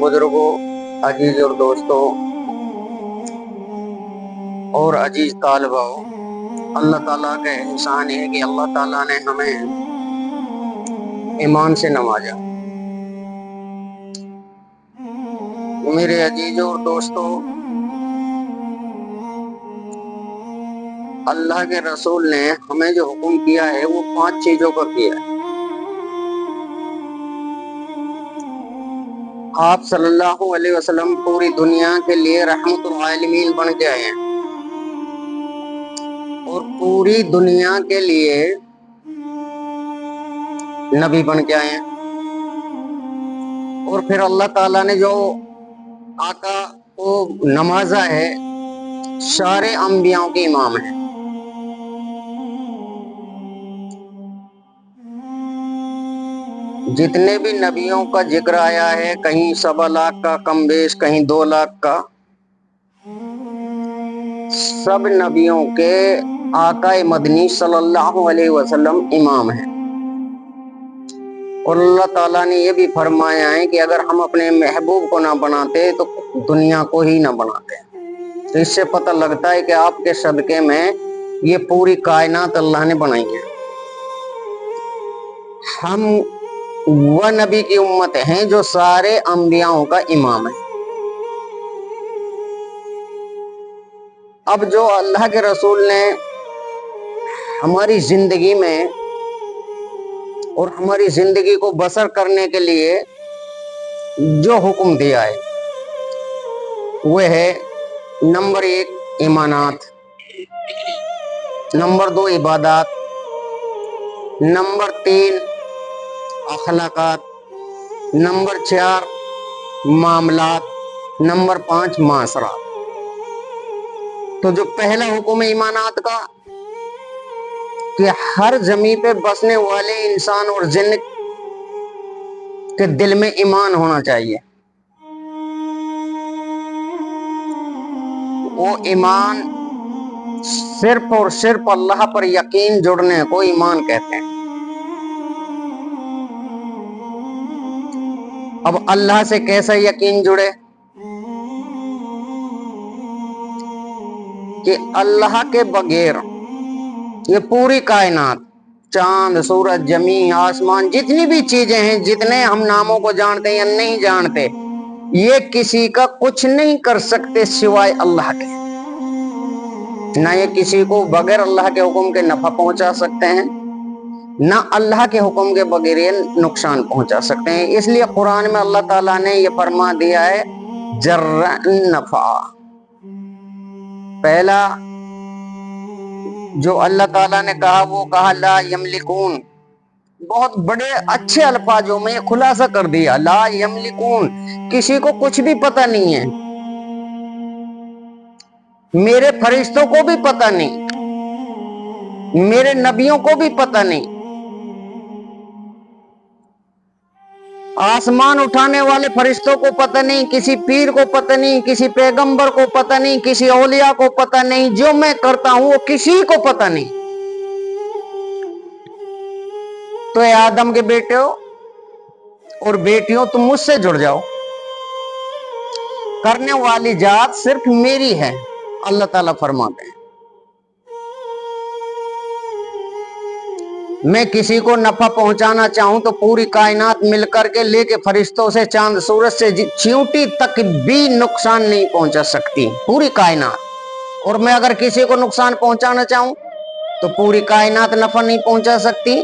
बुजुर्गों, अजीज और दोस्तों और अजीज तालिबाओ, अल्लाह ताला का एहसान है कि अल्लाह ताला ने हमें ईमान से नवाजा। मेरे अजीजों और दोस्तों, अल्लाह के रसूल ने हमें जो हुक्म किया है वो 5 चीजों का किया है। आप सल्लल्लाहु अलैहि वसल्लम पूरी दुनिया के लिए रहमतुल आलमीन बन के आए हैं और पूरी दुनिया के लिए नबी बन के आए हैं। और फिर अल्लाह ताला ने जो आका को नवाजा है, सारे अंबियाओं के इमाम है। जितने भी नबियों का जिक्र आया है, कहीं 1.25 लाख का कम बेश, कहीं 2 लाख का, सब नबियों के आका मदनी सल्लल्लाहु अलैहि वसल्लम इमाम है। और अल्लाह ताला ने ये भी फरमाया है कि अगर हम अपने महबूब को ना बनाते तो दुनिया को ही ना बनाते। तो इससे पता लगता है कि आपके सदके में ये पूरी कायनात अल्लाह ने बनाई है। हम वह नबी की उम्मत हैं जो सारे अंबियाओं का इमाम है। अब जो अल्लाह के रसूल ने हमारी जिंदगी में और हमारी जिंदगी को बसर करने के लिए जो हुक्म दिया है वो है नंबर 1 ईमानात, नंबर 2 इबादत, नंबर 3 अखलाकात, नंबर 4 मामलात, नंबर 5 मासरात। तो जो पहला हुक्म है ईमानात का कि हर जमीन पे बसने वाले इंसान और जिन्न के दिल में ईमान होना चाहिए। वो ईमान सिर्फ और सिर्फ अल्लाह पर यकीन जुड़ने को ईमान कहते हैं। अब अल्लाह से कैसा यकीन जुड़े कि अल्लाह के बगैर ये पूरी कायनात, चांद, सूरज, जमीन, आसमान, जितनी भी चीजें हैं, जितने हम नामों को जानते हैं या नहीं जानते, ये किसी का कुछ नहीं कर सकते सिवाय अल्लाह के। ना ये किसी को बगैर अल्लाह के हुक्म के नफा पहुंचा सकते हैं, ना अल्लाह के हुक्म के बगैर ये नुकसान पहुंचा सकते हैं। इसलिए कुरान में अल्लाह ताला ने ये फरमा दिया है जर्रन नफा। पहला जो अल्लाह ताला ने कहा वो कहा ला यमलिकून। बहुत बड़े अच्छे अल्फाजों में खुलासा कर दिया, ला यमलिकून, किसी को कुछ भी पता नहीं है, मेरे फरिश्तों को भी पता नहीं, मेरे नबियों को भी पता नहीं, आसमान उठाने वाले फरिश्तों को पता नहीं, किसी पीर को पता नहीं, किसी पैगंबर को पता नहीं, किसी औलिया को पता नहीं, जो मैं करता हूं वो किसी को पता नहीं। तो ए आदम के बेटे हो और बेटियों, तुम मुझसे जुड़ जाओ, करने वाली जात सिर्फ मेरी है, अल्लाह ताला फरमाते हैं। मैं किसी को नफा पहुंचाना चाहूं तो पूरी कायनात मिलकर के लेके फरिश्तों से चांद सूरज से चींटी तक भी नुकसान नहीं पहुंचा सकती, पूरी कायनात। और मैं अगर किसी को नुकसान पहुंचाना चाहूं तो पूरी कायनात नफा नहीं पहुंचा सकती।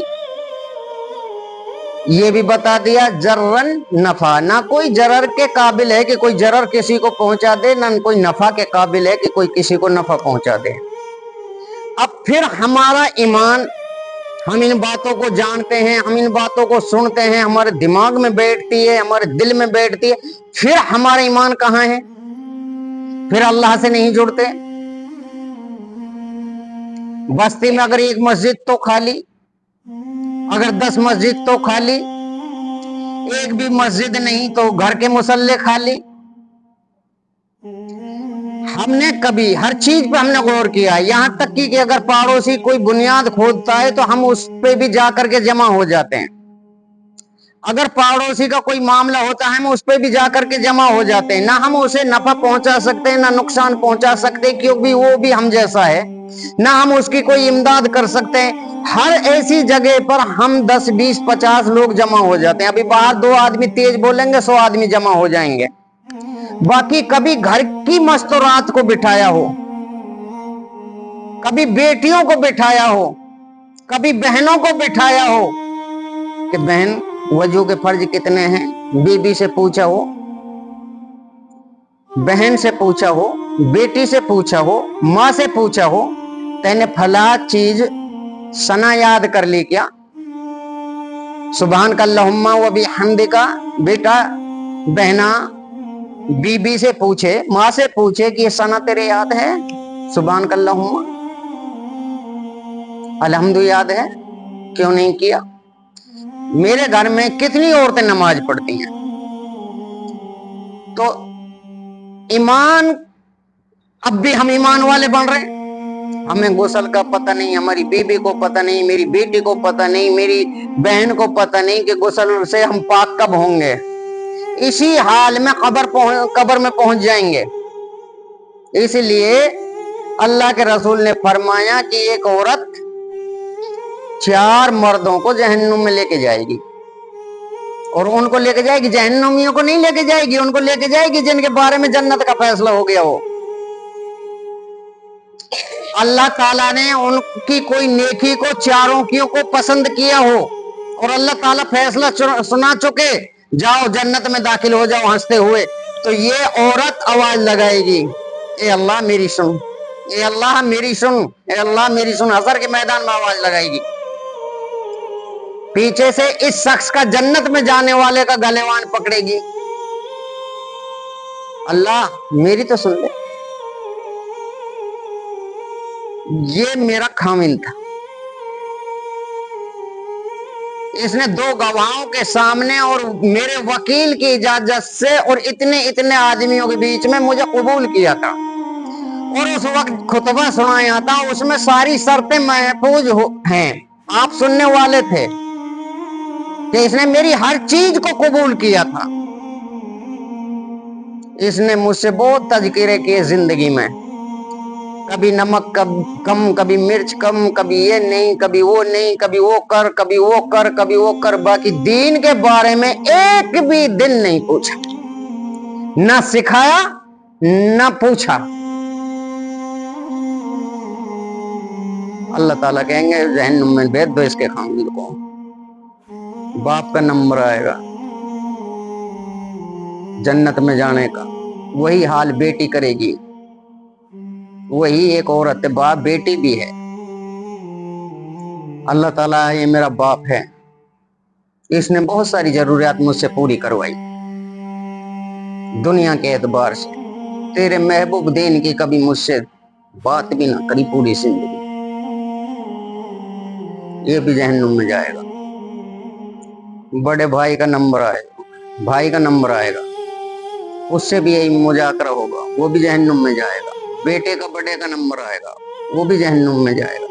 ये भी बता दिया जर्रन नफा, ना कोई जरर के काबिल है कि कोई जरर किसी को पहुंचा दे, ना कोई नफा के काबिल है कि कोई किसी को नफा पहुंचा दे। अब फिर हमारा ईमान, हम इन बातों को जानते हैं, हम इन बातों को सुनते हैं, हमारे दिमाग में बैठती है, हमारे दिल में बैठती है, फिर हमारा ईमान कहाँ है? फिर अल्लाह से नहीं जुड़ते। बस्ती में अगर एक मस्जिद तो खाली, अगर 10 मस्जिद तो खाली, एक भी मस्जिद नहीं तो घर के मुसल्ले खाली। हमने कभी हर चीज पे हमने गौर किया, यहाँ तक कि अगर पड़ोसी कोई बुनियाद खोदता है तो हम उस पे भी जाकर के जमा हो जाते हैं। अगर पड़ोसी का कोई मामला होता है हम उस पर भी जाकर के जमा हो जाते हैं, ना हम उसे नफा पहुंचा सकते हैं ना नुकसान पहुंचा सकते, क्योंकि वो भी हम जैसा है, ना हम उसकी कोई इमदाद कर सकते हैं। हर ऐसी जगह पर हम 10, 20, 50 लोग जमा हो जाते हैं। अभी बाहर 2 आदमी तेज बोलेंगे 100 आदमी जमा हो जाएंगे। बाकी कभी घर की मस्तूरात को बिठाया हो, कभी बेटियों को बिठाया हो, कभी बहनों को बिठाया हो कि बहन वजू के फर्ज कितने हैं, बीबी से पूछा हो, बहन से पूछा हो, बेटी से पूछा हो, माँ से पूछा हो, तैने फला चीज सना याद कर ली क्या? सुभान अल्लाहुम्मा व बिहम्दिका। बेटा बहना बीबी से पूछे, माँ से पूछे कि ये सना तेरे याद है? सुभान अल्लाहुम्मा अल्हम्दु याद है, क्यों नहीं किया? मेरे घर में कितनी औरतें नमाज पढ़ती हैं। तो ईमान, अब भी हम ईमान वाले बन रहे हैं। हमें गुस्ल का पता नहीं, हमारी बीबी को पता नहीं, मेरी बेटी को पता नहीं, मेरी बहन को पता नहीं कि गुस्ल से हम पाक कब होंगे। इसी हाल में कब्र में पहुंच जाएंगे। इसलिए अल्लाह के रसूल ने फरमाया कि एक औरत 4 मर्दों को जहन्नुम में लेके जाएगी, और उनको लेके जाएगी, जहन्नुमियों को नहीं लेके जाएगी, उनको लेके जाएगी जिनके बारे में जन्नत का फैसला हो गया हो। अल्लाह ताला ने उनकी कोई नेकी को, चारों की को पसंद किया हो, और अल्लाह ताला फैसला सुना चुके, जाओ जन्नत में दाखिल हो जाओ हंसते हुए। तो ये औरत आवाज लगाएगी, ए अल्लाह मेरी सुन, ए अल्लाह मेरी सुन, ए अल्लाह मेरी सुन। हशर के मैदान में आवाज लगाएगी। पीछे से इस शख्स का जन्नत में जाने वाले का गलेवान पकड़ेगी, अल्लाह मेरी तो सुन ले, ये मेरा खामिन था, इसने 2 गवाहों के सामने और मेरे वकील की इजाजत से और इतने आदमियों के बीच में मुझे कबूल किया था, और उस वक्त खुतबा सुनाया था, उसमें सारी शर्तें महफूज हैं, आप सुनने वाले थे कि इसने मेरी हर चीज को कबूल किया था। इसने मुझसे बहुत तज़किरे किए जिंदगी में, कभी नमक कम, कभी मिर्च कम, कभी ये नहीं, कभी वो नहीं, कभी वो कर, कभी वो कर, कभी वो कर। बाकी दीन के बारे में एक भी दिन नहीं पूछा, ना सिखाया ना पूछा। अल्लाह ताला कहेंगे जहन्नुम में भेज दो इसके खामिन को। बाप का नंबर आएगा जन्नत में जाने का, वही हाल बेटी करेगी। वही एक औरत है, बाप बेटी भी है। अल्लाह ताला ये मेरा बाप है, इसने बहुत सारी जरूरियात मुझसे पूरी करवाई दुनिया के एतबार से। तेरे महबूब दीन की कभी मुझसे बात भी ना करी पूरी जिंदगी। ये भी जहन्नुम में जाएगा। बड़े भाई का नंबर आएगा, भाई का नंबर आएगा, उससे भी यही मुजाकरा होगा, वो भी जहन्नुम में जाएगा। बेटे का बड़े का नंबर आएगा, वो भी जहन्नुम में जाएगा।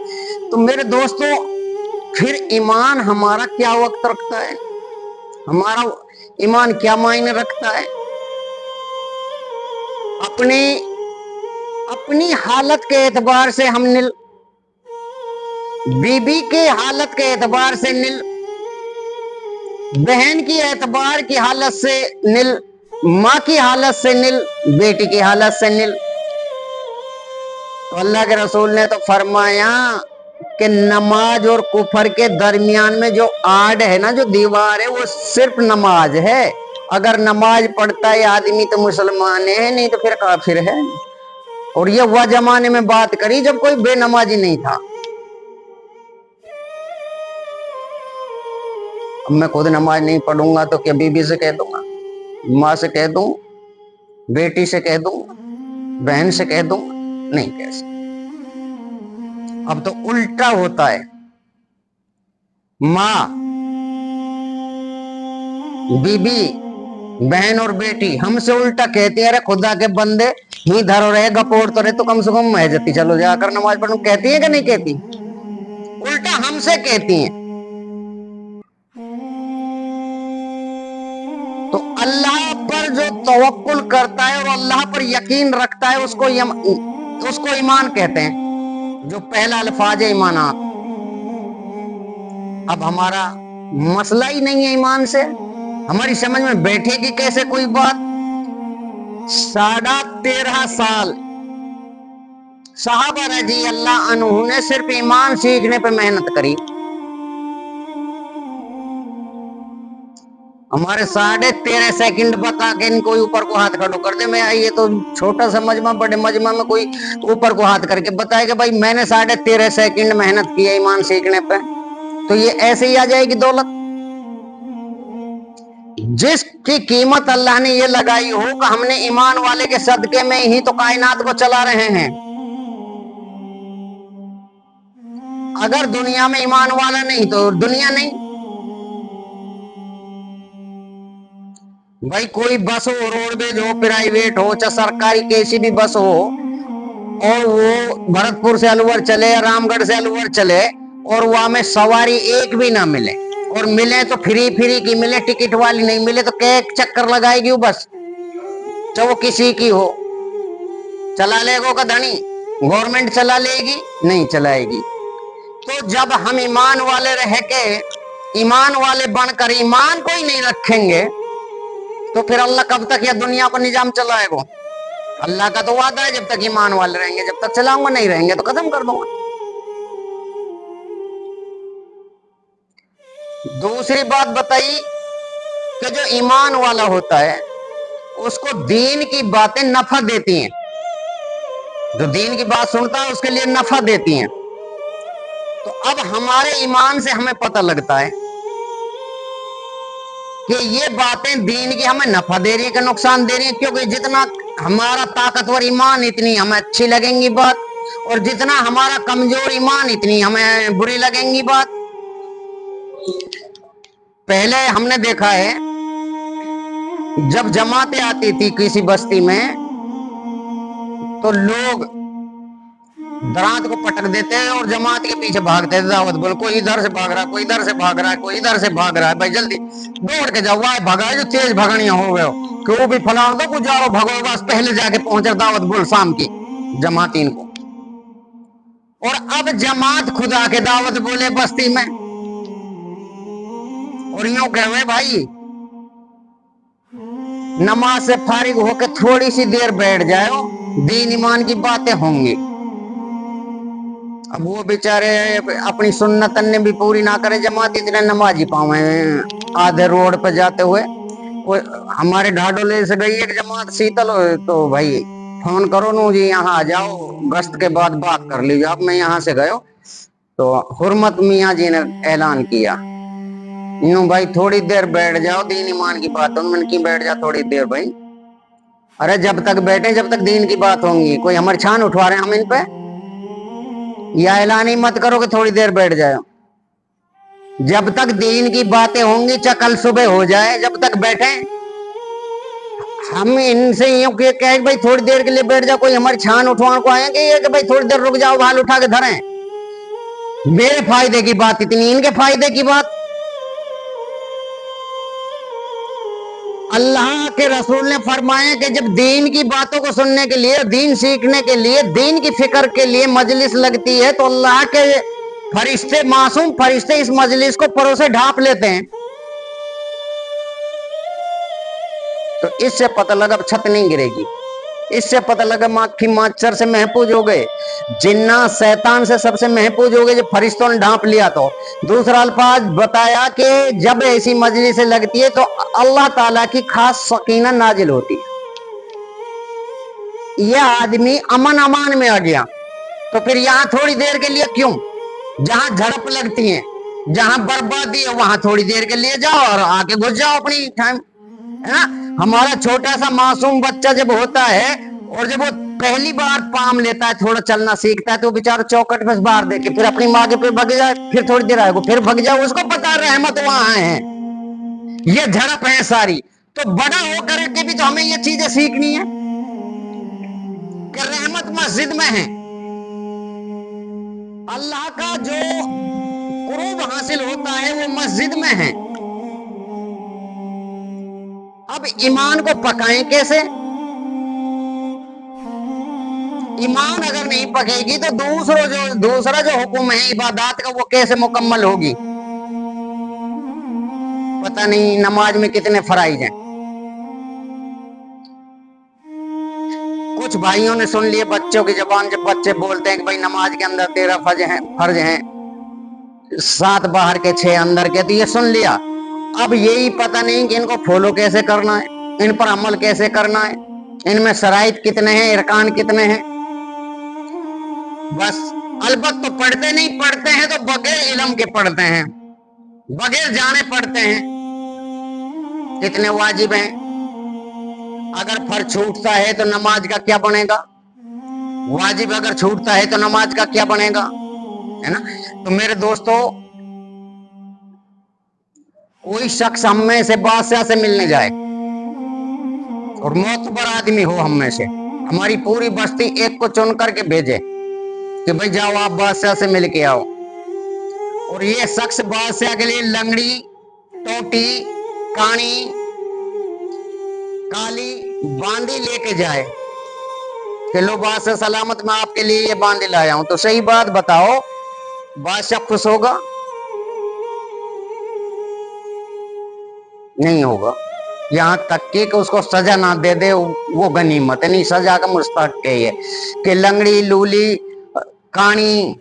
तो मेरे दोस्तों, फिर ईमान हमारा क्या वक्त रखता है, हमारा ईमान क्या मायने रखता है? अपनी हालत के एतबार से हम निल, बीबी के हालत के एतबार से निल, बहन की एतबार की हालत से निल, माँ की हालत से निल, बेटी की हालत से निल। तो अल्लाह के रसूल ने तो फरमाया कि नमाज और कुफर के दरमियान में जो आड़ है ना, जो दीवार है, वो सिर्फ नमाज है। अगर नमाज पढ़ता है आदमी तो मुसलमान है, नहीं तो फिर काफिर है। और ये वह जमाने में बात करी जब कोई बेनमाजी नहीं था। अब मैं खुद नमाज नहीं पढ़ूंगा तो क्या बीबी से कह दूंगा, माँ से कह दूं, बेटी से कह दूं, बहन से कह दूं? नहीं कह सकता। अब तो उल्टा होता है। माँ, बीबी, बहन और बेटी हमसे उल्टा कहती है, अरे खुदा के बंदे ही धरो रहे, गपोड़ तो रहे, तो कम से कम महजती चलो जाकर नमाज पढ़ो। कहती है कि नहीं कहती? उल्टा हमसे कहती हैं। तवक्कुल करता है और अल्लाह पर यकीन रखता है, उसको ईमान कहते हैं, जो पहला अल्फाज है ईमानात। अब हमारा मसला ही नहीं है ईमान से, हमारी समझ में बैठेगी कैसे कोई बात। 13.5 साल सहाबा रजी अल्लाह अन्हु ने सिर्फ ईमान सीखने पे मेहनत करी। हमारे 13.5 सेकंड बता के कोई ऊपर को हाथ खड़ो कर दे, मैं ये तो छोटा सा मजमा, बड़े मजमा में कोई ऊपर को हाथ करके बताए कि भाई मैंने 13.5 सेकंड मेहनत की है ईमान सीखने पे, तो ये ऐसे ही आ जाएगी दौलत। जिसकी कीमत अल्लाह ने ये लगाई हो कि हमने ईमान वाले के सदके में ही तो कायनात को चला रहे हैं। अगर दुनिया में ईमान वाला नहीं तो दुनिया नहीं। भाई कोई बस हो, रोडवेज हो, प्राइवेट हो, चाहे सरकारी कैसी भी बस हो, और वो भरतपुर से अलवर चले या रामगढ़ से अलवर चले और वहां में सवारी एक भी ना मिले, और मिले तो फ्री की मिले, टिकट वाली नहीं मिले तो क्या चक्कर लगाएगी वो बस, चाहे वो किसी की हो। चला लेगो का धनी, गवर्नमेंट चला लेगी? नहीं चलाएगी। तो जब हम ईमान वाले रह के, ईमान वाले बनकर ईमान को ही नहीं रखेंगे तो फिर अल्लाह कब तक यह दुनिया को निजाम चलाएगा? अल्लाह का तो वादा है जब तक ईमान वाले रहेंगे, जब तक चलाऊंगा, नहीं रहेंगे तो खत्म कर दूंगा। दूसरी बात बताई कि जो ईमान वाला होता है उसको दीन की बातें नफा देती हैं, जो दीन की बात सुनता है उसके लिए नफा देती हैं। तो अब हमारे ईमान से हमें पता लगता है कि ये बातें दीन की हमें नफा दे रही है कि नुकसान दे रही है, क्योंकि जितना हमारा ताकतवर ईमान इतनी हमें अच्छी लगेंगी बात, और जितना हमारा कमजोर ईमान इतनी हमें बुरी लगेंगी बात। पहले हमने देखा है जब जमातें आती थी किसी बस्ती में तो लोग दरात को पटक देते हैं और जमात के पीछे भागते थे, दावत बोल, कोई इधर से भाग रहा है, कोई इधर से भाग रहा है, कोई इधर से भाग रहा है, भाई जल्दी दौड़ के जाओ, वाह भगा जो तेज भगनिया हो गए कि वो भी फलान दो कुछ जाओ भगो, बस पहले जाके पहुंचे दावत बोल शाम की जमातीन को। और अब जमात खुदा के दावत बोले बस्ती में, और यूं कहे भाई नमाज से फारिग होकर थोड़ी सी देर बैठ जाओ, दीन ईमान की बातें होंगी। अब वो बेचारे अपनी सुन्नतन ने भी पूरी ना करे, जमात इतने नमाजी पावे आधे रोड पे जाते हुए। वो हमारे ढाडोले से गई एक जमात शीतल हो तो भाई फोन करो नू जी यहाँ आ जाओ, गश्त के बाद बात कर लीजिए। अब मैं यहाँ से गयो तो हुर्मत मियाँ जी ने ऐलान किया, यूं भाई थोड़ी देर बैठ जाओ, दीन ईमान की बात होगी। मैंने की बैठ जा थोड़ी देर भाई? अरे जब तक बैठे जब तक दीन की बात होंगी, कोई हमारी छान उठवा रहे हैं हम इन पे? या ऐलान ही मत करो कि थोड़ी देर बैठ जाओ। जब तक दीन की बातें होंगी, चाहे कल सुबह हो जाए, जब तक बैठे हम इनसे यूं कहे भाई थोड़ी देर के लिए बैठ जाओ, कोई हमारी छान उठवाने को आएंगे कि भाई थोड़ी देर रुक जाओ, भाल उठा के धरें? मेरे फायदे की बात इतनी, इनके फायदे की बात। अल्लाह के रसूल ने फरमाया कि जब दीन की बातों को सुनने के लिए, दीन सीखने के लिए, दीन की फिक्र के लिए मजलिस लगती है तो अल्लाह के फरिश्ते, मासूम फरिश्ते इस मजलिस को परों से ढांप लेते हैं। तो इससे पता लगा अब छत नहीं गिरेगी, इससे पता लगा माखी मच्छर से महफूज हो गए, जिन्ना शैतान से सबसे महफूज हो गए जब फरिश्तों ने ढांप लिया। तो दूसरा अल्फाज बताया कि जब ऐसी मजलिसें लगती है तो अल्लाह ताला की खास सकीना नाजिल होती है। यह आदमी अमन अमान में आ गया, तो फिर यहाँ थोड़ी देर के लिए क्यों? जहां झड़प लगती है, जहां बर्बादी है, वहां थोड़ी देर के लिए जाओ और आके घुस जाओ अपनी टाइम, है ना? हमारा छोटा सा मासूम बच्चा जब होता है और जब वो पहली बार पाम लेता है, थोड़ा चलना सीखता है, तो बेचारा चौकट पे बाहर देखे फिर अपनी माँ के पे भग जाए, फिर थोड़ी देर आएगा फिर भग जाओ, उसको पता रहमत वहां है, ये झड़प है सारी। तो बड़ा होकर के भी तो हमें ये चीजें सीखनी है कि रहमत मस्जिद में है, अल्लाह का जो कुर्ब हासिल होता है वो मस्जिद में है। अब अब ईमान को पकाएं कैसे? ईमान अगर नहीं पकेगी तो दूसरा जो हुक्म है इबादत का वो कैसे मुकम्मल होगी? पता नहीं नमाज में कितने फराइज हैं। कुछ भाइयों ने सुन लिए बच्चों की जबान, जब बच्चे बोलते हैं कि भाई नमाज के अंदर 13 फर्ज हैं, 7 बाहर के 6 अंदर के, तो ये सुन लिया। अब यही पता नहीं कि इनको फॉलो कैसे करना है, इन पर अमल कैसे करना है, इनमें शराइत कितने हैं, इरकान कितने हैं। बस अलबत्त तो पढ़ते नहीं, पढ़ते हैं तो बगैर इल्म के पढ़ते हैं, बगैर जाने पढ़ते हैं। कितने वाजिब हैं, अगर फर्ज छूटता है तो नमाज का क्या बनेगा? वाजिब अगर छूटता है तो नमाज का क्या बनेगा, है ना? तो मेरे दोस्तों, कोई शख्स हम में से बादशाह से मिलने जाए और मोतबर आदमी हो हम में से, हमारी पूरी बस्ती एक को चुन करके भेजे कि भाई जाओ आप बादशाह से मिल के आओ, और ये शख्स बादशाह के लिए लंगड़ी, टोटी, कानी, काली बांदी लेके जाए कि लो बादशाह सलामत, मैं आपके लिए ये बांदी लाया हूं, तो सही बात बताओ, बादशाह खुश होगा? नहीं होगा। यहां तक कि उसको सजा ना दे दे वो गनीमत है। नहीं, सजा का मुस्तहक है कि लंगड़ी, लूली, कानी,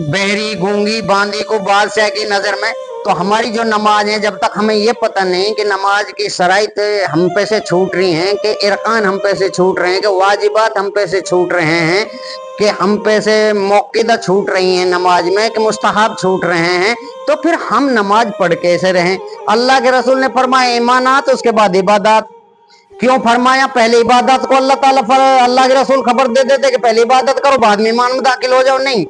बहरी, गूंगी, बांदी को बादशाह की नजर में, तो हमारी जो नमाज है, जब तक हमें ये पता नहीं कि नमाज की शराइत हम पे से छूट रही हैं, कि इरकान हम पे से छूट रहे हैं, कि वाजिबात हम पे से छूट रहे हैं, कि हम पे से मौक़िदा छूट रही हैं नमाज में, कि मुस्तहब छूट रहे हैं, तो फिर हम नमाज पढ़ कैसे रहें? अल्लाह के रसूल ने फरमाया ईमानात, उसके बाद इबादत। क्यों फरमाया? पहले इबादत को अल्लाह के रसूल खबर दे देते कि पहले इबादत करो, बाद में ईमान में दाखिल हो जाओ। नहीं,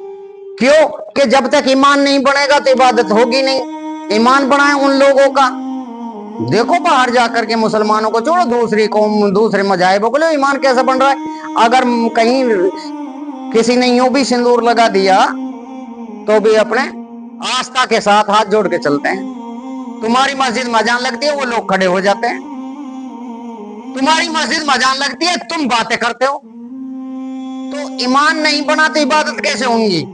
क्यों? कि जब तक ईमान नहीं बनेगा तो इबादत होगी नहीं। ईमान बनाए उन लोगों का, देखो बाहर जाकर के मुसलमानों को छोड़ो, दूसरी कौम, दूसरे मजाहिबों को लो, ईमान कैसे बन रहा है? अगर कहीं किसी ने यूं भी सिंदूर लगा दिया तो भी अपने आस्था के साथ हाथ जोड़ के चलते हैं। तुम्हारी मस्जिद में अजान लगती है, वो लोग खड़े हो जाते हैं। तुम्हारी मस्जिद में अजान लगती है, तुम बातें करते हो। तो ईमान नहीं बना तो इबादत कैसे होंगी?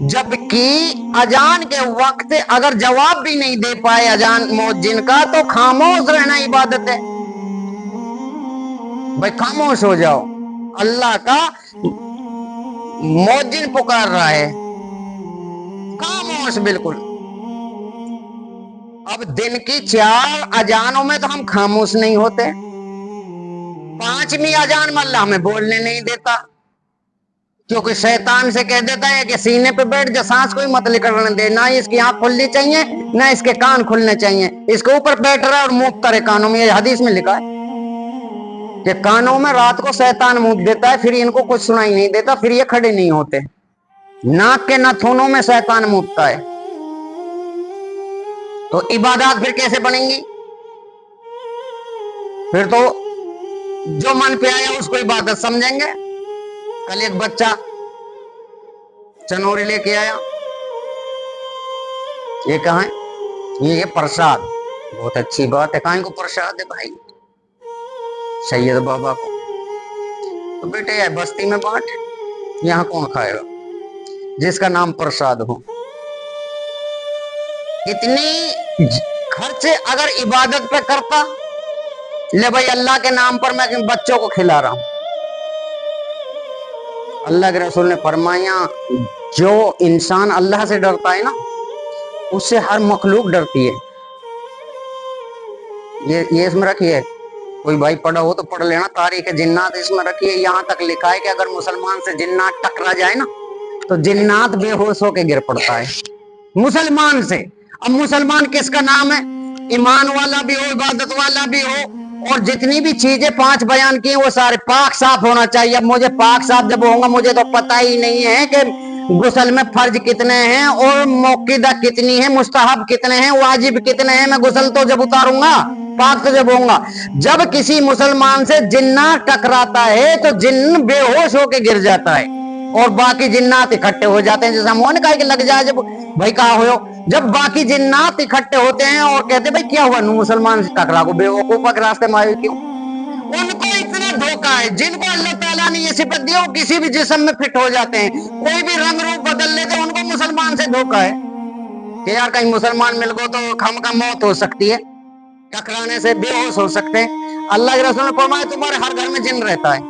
जबकि अजान के वक्त अगर जवाब भी नहीं दे पाए अजान मुअज्जिन का, तो खामोश रहना इबादत है। भाई खामोश हो जाओ, अल्लाह का मुअज्जिन पुकार रहा है, खामोश बिल्कुल। अब दिन की 4 अजानों में तो हम खामोश नहीं होते, 5वीं अजान में अल्लाह हमें बोलने नहीं देता, क्योंकि शैतान से कह देता है कि सीने पे बैठ जा, सांस कोई मत निकलने दे, ना इसकी आंख खुलनी चाहिए, ना इसके कान खुलने चाहिए, इसके ऊपर बैठ रहा है और मुंह करे कानों में। ये हदीस में लिखा है कि कानों में रात को शैतान मुंह देता है, फिर इनको कुछ सुनाई नहीं देता, फिर ये खड़े नहीं होते। नाक के नाथुनों में शैतान मुँहता है। तो इबादत फिर कैसे बनेंगी? फिर तो जो मन पे आया उसको इबादत समझेंगे। कल एक बच्चा चनोरी लेके आया, ये कहाँ है? ये प्रसाद। बहुत अच्छी बात है, कहाँ को प्रसाद है भाई? सैयद बाबा को। तो बेटे यार बस्ती में बांट, यहाँ कौन खाएगा जिसका नाम प्रसाद हो? इतनी खर्चे अगर इबादत पे करता, ले भाई अल्लाह के नाम पर मैं बच्चों को खिला रहा हूं। अल्लाह के रसूल ने फरमाया, जो इंसान अल्लाह से डरता है ना, उससे हर मखलूक डरती है। ये इसमें रखिए, कोई भाई पढ़ा हो तो पढ़ लेना, तारीख जिन्नात इसमें रखिए। यहाँ तक लिखा है कि अगर मुसलमान से जिन्नात टकरा जाए ना, तो जिन्नात बेहोश होकर गिर पड़ता है मुसलमान से। अब मुसलमान किसका नाम है? ईमान वाला भी हो, इबादत वाला भी हो, और जितनी भी चीजें 5 बयान की वो सारे पाक साफ होना चाहिए। अब मुझे पाक साफ जब होगा, मुझे तो पता ही नहीं है कि गुस्ल में फर्ज कितने हैं और मौक़िदा कितनी है, मुस्तहब कितने हैं, वाजिब कितने हैं। मैं गुस्ल तो जब उतारूंगा, पाक तो जब होऊंगा। जब किसी मुसलमान से जिन्नात टकराता है तो जिन्न बेहोश होके गिर जाता है और बाकी जिन्नात इकट्ठे हो जाते हैं। जैसा मोहन कहा कि लग जाए, जब भाई कहा हो जब बाकी जिन्नात इकट्ठे होते हैं और कहते भाई क्या हुआ, मुसलमान से टकरा को बेवकूफ के रास्ते में आए क्यों, उनको इतना धोखा है। जिनको अल्लाह ताला ने ये सिफत दी वो किसी भी जिस्म में फिट हो जाते हैं, कोई भी रंग रूप बदल लेते हैं, उनको मुसलमान से धोखा है कि यार कहीं मुसलमान मिल गो तो खामखा मौत हो सकती है, टकराने से बेहोश हो सकते हैं। अल्लाह के रसूल ने फरमाया तुम्हारे हर घर में जिन रहता है,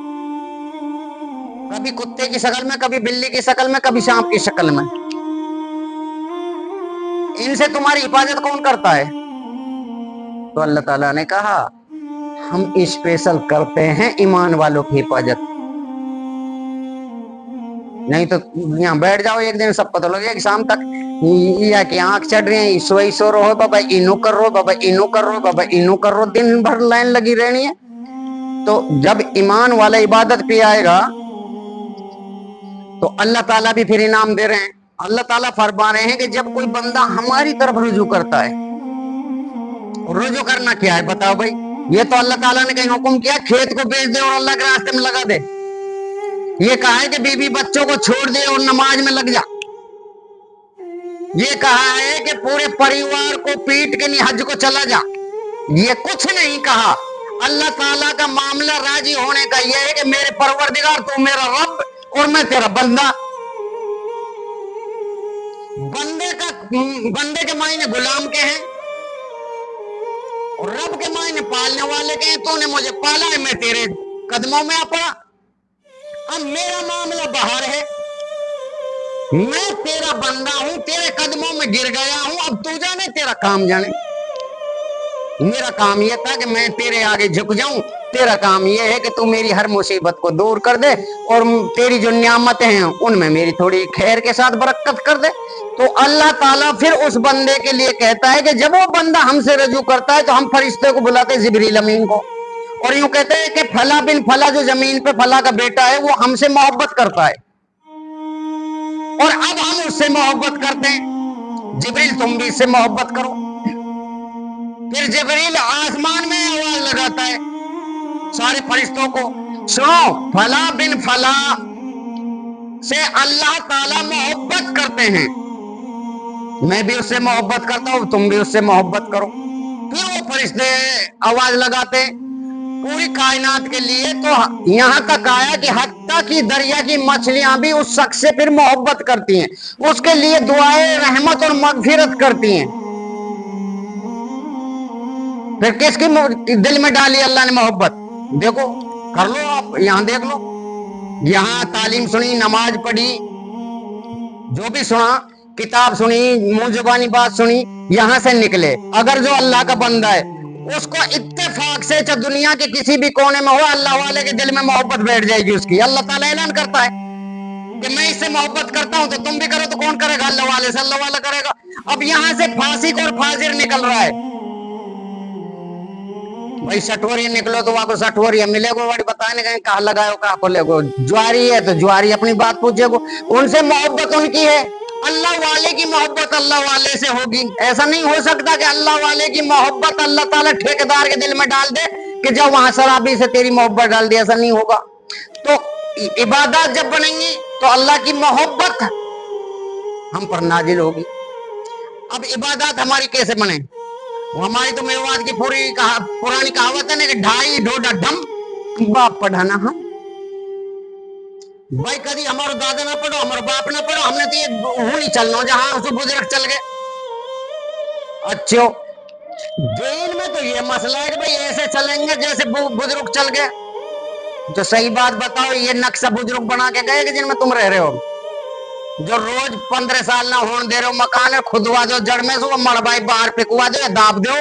कभी कुत्ते की शक्ल में, कभी बिल्ली की शक्ल में, कभी सांप की शक्ल में। इनसे तुम्हारी हिफाजत कौन करता है? तो अल्लाह ताला ने कहा हम स्पेशल करते हैं ईमान वालों की हिफाजत। नहीं तो यहाँ बैठ जाओ एक दिन सब पता लगेगा कि शाम तक या कि आंख चढ़ रही है, ईसो ईसो रहो बाबा, इनो कर रो बाबा, इनो कर रो बाबा, इनो कर रो, दिन भर लाइन लगी रहनी है। तो जब ईमान वाला इबादत पे आएगा तो अल्लाह ताला भी फिर इनाम दे रहे हैं। अल्लाह ताला फरमा रहे हैं कि जब कोई बंदा हमारी तरफ रुजू करता है, रुजू करना क्या है बताओ भाई, ये तो अल्लाह ताला ने कहीं हुक्म किया खेत को बेच दे और अल्लाह के रास्ते में लगा दे, ये कहा है कि बीवी बच्चों को छोड़ दे और नमाज में लग जा, ये कहा है कि पूरे परिवार को पीट के नहीं हज को चला जा, ये कुछ नहीं कहा। अल्लाह ताला का मामला राजी होने का यह है कि मेरे परवरदिगार तू मेरा रब और मैं तेरा बंदा। बंदे के मायने गुलाम के हैं और रब के मायने पालने वाले के हैं। तूने मुझे पाला है, मैं तेरे कदमों में आ पड़ा, अब मेरा मामला बाहर है, मैं तेरा बंदा हूं, तेरे कदमों में गिर गया हूं, अब तू जाने तेरा काम जाने। मेरा काम यह था कि मैं तेरे आगे झुक जाऊं, तेरा काम यह है कि तू मेरी हर मुसीबत को दूर कर दे और तेरी जो नियामतें हैं उनमें मेरी थोड़ी खैर के साथ बरकत कर दे। तो अल्लाह ताला फिर उस बंदे के लिए कहता है कि जब वो बंदा हमसे रजू करता है तो हम फरिश्ते को बुलाते हैं जिब्रील अमीन को और यूं कहते हैं कि फला बिन फला जो जमीन पे फला का बेटा है वो हमसे मोहब्बत करता है और अब हम उससे मोहब्बत करते हैं, जिब्रील तुम भी इससे मोहब्बत करो। फिर जिब्रील आसमान में आवाज लगाता है सारे फरिश्तों को, सुनो फला बिन फला से अल्लाह ताला मोहब्बत करते हैं, मैं भी उससे मोहब्बत करता हूं, तुम भी उससे मोहब्बत करो। फिर वो फरिश्ते आवाज लगाते पूरी कायनात के लिए। तो यहां तक आया कि हत्ता की दरिया की मछलियां भी उस शख्स से फिर मोहब्बत करती हैं, उसके लिए दुआएं रहमत और मगफिरत करती हैं। फिर किसकी दिल में डाली अल्लाह ने मोहब्बत? देखो कर लो आप, यहां देख लो, यहां तालीम सुनी, नमाज पढ़ी, जो भी सुना, किताब सुनी, मुंह जुबानी बात सुनी, यहां से निकले। अगर जो अल्लाह का बंदा है उसको इत्तेफाक से चाहे दुनिया के किसी भी कोने में हो, अल्लाह वाले के दिल में मोहब्बत बैठ जाएगी उसकी। अल्लाह ताला ऐलान करता है कि मैं इससे मोहब्बत करता हूं, तो तुम भी करो, तो कौन करेगा? अल्लाह वाले से अल्लाह वाला करेगा। अब यहां से फासिक और फाजिर निकल रहा है, भाई सठवरी निकलो तो वहां को सठवरी मिलेगो, बड़ी बताने कहीं कहा लगाओ कहा को लेगो, ज्वारी है तो ज्वारी अपनी बात पूछेगो, उनसे मोहब्बत उनकी है। अल्लाह वाले की मोहब्बत अल्लाह वाले से होगी। ऐसा नहीं हो सकता कि अल्लाह वाले की मोहब्बत अल्लाह ताला ठेकेदार के दिल में डाल दे कि जब वहां शराबी से तेरी मोहब्बत डाल दी, ऐसा नहीं होगा। तो इबादत जब बनेंगी तो अल्लाह की मोहब्बत हम पर नाजिल होगी। अब इबादत हमारी कैसे बने? हमारी तो मेवात की पुरानी कहावत है ना कि ढाई ढोडा ढम बाप पढ़ाना हम। भाई कभी हमारे दादा ना पढ़ो, हमारे बाप ना पढ़ो, हमने तो ये हूं नहीं चलना जहां उसको बुजुर्ग चल गए। अच्छो दीन में तो ये मसला है कि भाई ऐसे चलेंगे जैसे बुजुर्ग चल गए। जो सही बात बताओ, ये नक्शा बुजुर्ग बना के गए कि जिनमें तुम रह रहे हो, जो रोज 15 साल ना होने दे रहे हो, मकान है खुदवा दो जड़ में से, मड़बाई बाहर फेंकवा दो या दाब दो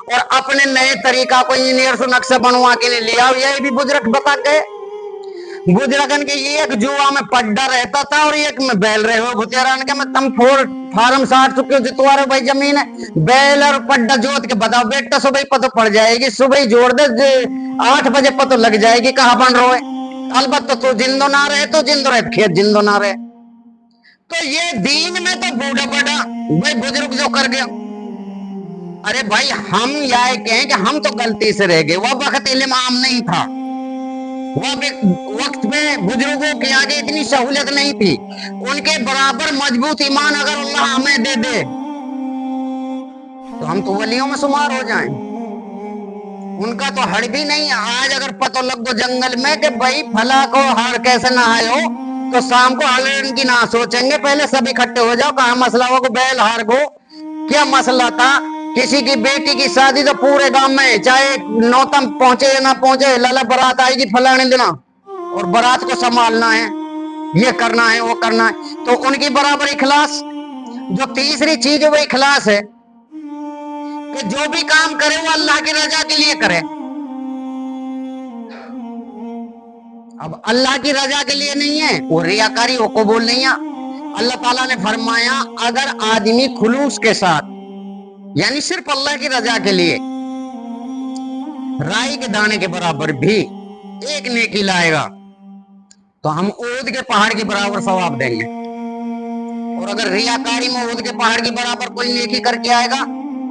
और अपने नए तरीका को इंजीनियर से नक्शा बनवा के नहीं लिया। ये भी बुजुर्ग बता गए। बुजुर्गन के ये एक जुआ में पड्डा रहता था और एक में बैल रहे हो भुतियारान के में तुम फार्म 60 चुके हो जितवा रहे भाई जमीन है, बैल और पड्डा जोत के बताओ बेटा सुबह पतो पड़ जाएगी, सुबह जोड़ दे 8 बजे पतो लग जाएगी कहाँ बन रहा है। अलबत्ता तो जिंदो ना रहे तो जिंदो रहे, खेत जिंदो ना रहे। तो ये दीन में तो बूढ़ा बड़ा भाई बुजुर्ग जो कर गया। अरे भाई हम यह कहें कि हम तो गलती से रह गए, वह वक्त इल्म आम नहीं था, वह वक्त में बुजुर्गों के आगे इतनी सहूलियत नहीं थी, उनके बराबर मजबूत ईमान अगर अल्लाह हमें दे दे तो हम तो वलियों में शुमार हो जाएं। उनका तो हड़ भी नहीं। आज अगर पता लग गो जंगल में कि भाई फला को हड़ कैसे नहाए हो, तो शाम को हड़न की ना सोचेंगे, पहले सब इकट्ठे हो जाओ, कहा मसला हो, बैल हार गो, क्या मसला था। किसी की बेटी की शादी तो पूरे गांव में, चाहे नौतम पहुंचे या ना पहुंचे, लाला बारात आएगी फलाने दिना, और बारात को संभालना है, ये करना है, वो करना है। तो उनकी बराबर इखलास। जो तीसरी चीज है वो इखलास है कि जो भी काम करे वो अल्लाह की रजा के लिए करे। अब अल्लाह की रजा के लिए नहीं है, वो रियाकारी, वो कबूल नहीं है। अल्लाह ताला ने फरमाया अगर आदमी खुलूस के साथ, यानी सिर्फ अल्लाह की रजा के लिए, राई के दाने के बराबर भी एक नेकी लाएगा तो हम ऊद के पहाड़ के बराबर सवाब देंगे। और अगर रियाकारी में ऊद के पहाड़ के बराबर कोई नेकी करके आएगा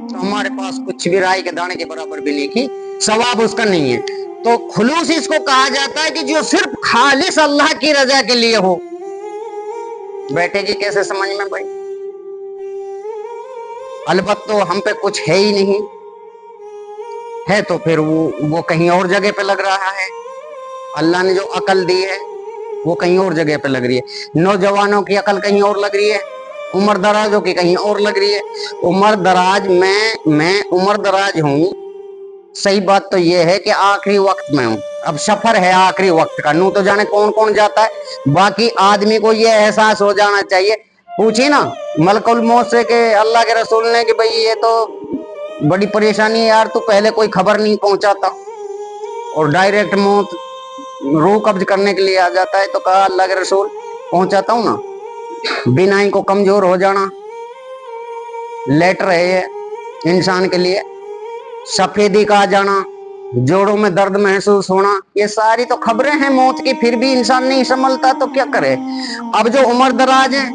तो हमारे पास कुछ भी राई के दाने के बराबर भी नेकी, सवाब उसका नहीं है। तो खुलूस इसको कहा जाता है कि जो सिर्फ खालिस अल्लाह की रजा के लिए हो। बैठेगी कैसे समझ में भाई? अलबत्ता तो हम पे कुछ है ही नहीं है, तो फिर वो कहीं और जगह पे लग रहा है। अल्लाह ने जो अकल दी है वो कहीं और जगह पे लग रही है। नौजवानों की अकल कहीं और लग रही है, उम्र दराजों की कहीं और लग रही है। उम्र दराज मैं उम्र दराज हूँ, सही बात तो ये है कि आखिरी वक्त में हूँ। अब सफर है आखिरी वक्त का, नू तो जाने कौन कौन जाता है। बाकी आदमी को ये एहसास हो जाना चाहिए। पूछी ना मलकुल मौत से कि अल्लाह के रसूल ने कि भाई ये तो बड़ी परेशानी है यार, तू पहले कोई खबर नहीं पहुंचाता और डायरेक्ट मौत रूह कब्ज करने के लिए आ जाता है। तो कहा अल्लाह के रसूल पहुंचाता हूं ना, बिनाई को कमजोर हो जाना लेटर है ये इंसान के लिए, सफेदी का आ जाना, जोड़ों में दर्द महसूस होना, ये सारी तो खबरें हैं मौत की, फिर भी इंसान नहीं संभलता तो क्या करे। अब जो उम्र दराज है